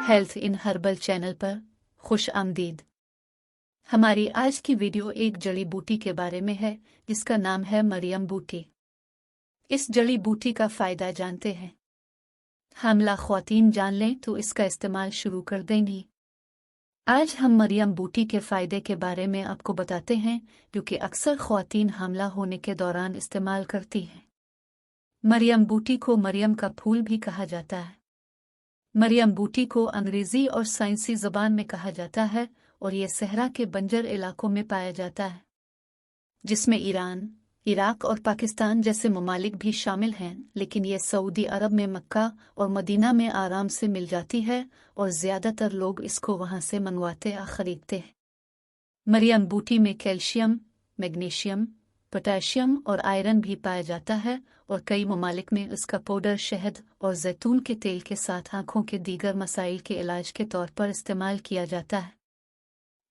Health इन herbal channel पर खुश आमदीद। हमारी आज की वीडियो एक जड़ी बूटी के बारे में है जिसका नाम है मरियम बूटी। इस जड़ी बूटी का फ़ायदा जानते हैं। हामला ख्वातीन जान लें तो इसका इस्तेमाल शुरू कर देंगी। आज हम मरियम बूटी के फ़ायदे के बारे में आपको बताते हैं जो कि अक्सर ख्वातीन हामला होने के दौरान इस्तेमाल करती हैं। मरियम बूटी को मरियम का फूल भी कहा जाता है। मरियम बूटी को अंग्रेज़ी और साइंसी ज़बान में कहा जाता है और ये सहरा के बंजर इलाकों में पाया जाता है, जिसमें ईरान, इराक और पाकिस्तान जैसे ममालिक भी शामिल हैं, लेकिन ये सऊदी अरब में मक्का और मदीना में आराम से मिल जाती है और ज़्यादातर लोग इसको वहाँ से मंगवाते या ख़रीदते हैं। मरियम बूटी में कैल्शियम, मैग्नीशियम, पोटेशियम और आयरन भी पाया जाता है और कई ममालिक में इसका पाउडर शहद और जैतून के तेल के साथ आँखों के दीगर मसाइल के इलाज के तौर पर इस्तेमाल किया जाता है,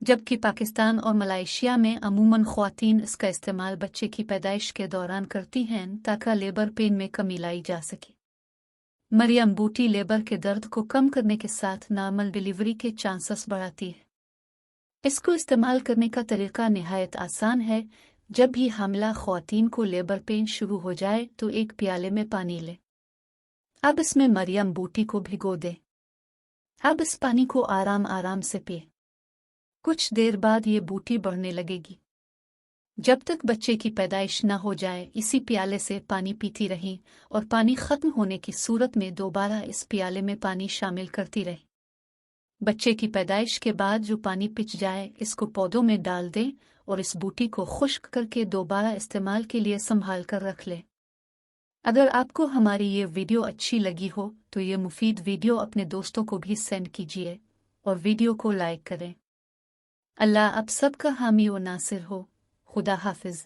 जबकि पाकिस्तान और मलेशिया में अमूमन ख्वातीन इसका इस्तेमाल बच्चे की पैदाइश के दौरान करती हैं ताकि लेबर पेन में कमी लाई जा सके। मरियम बूटी लेबर के दर्द को कम करने के साथ नॉर्मल डिलीवरी के चांसेस बढ़ाती है। इसको इस्तेमाल करने का तरीका निहायत आसान है। जब भी हामिला ख्वातीन को लेबर पेन शुरू हो जाए तो एक प्याले में पानी लें। अब इसमें मरियम बूटी को भिगो दें। अब इस पानी को आराम आराम से पिए। कुछ देर बाद ये बूटी बढ़ने लगेगी। जब तक बच्चे की पैदाइश न हो जाए इसी प्याले से पानी पीती रहीं और पानी खत्म होने की सूरत में दोबारा इस प्याले में पानी शामिल करती रहे। बच्चे की पैदाइश के बाद जो पानी पिच जाए इसको पौधों में डाल दें और इस बूटी को खुश्क करके दोबारा इस्तेमाल के लिए संभाल कर रख लें। अगर आपको हमारी ये वीडियो अच्छी लगी हो तो ये मुफीद वीडियो अपने दोस्तों को भी सेंड कीजिए और वीडियो को लाइक करें। अल्लाह आप सबका हामी व नासिर हो। खुदा हाफिज।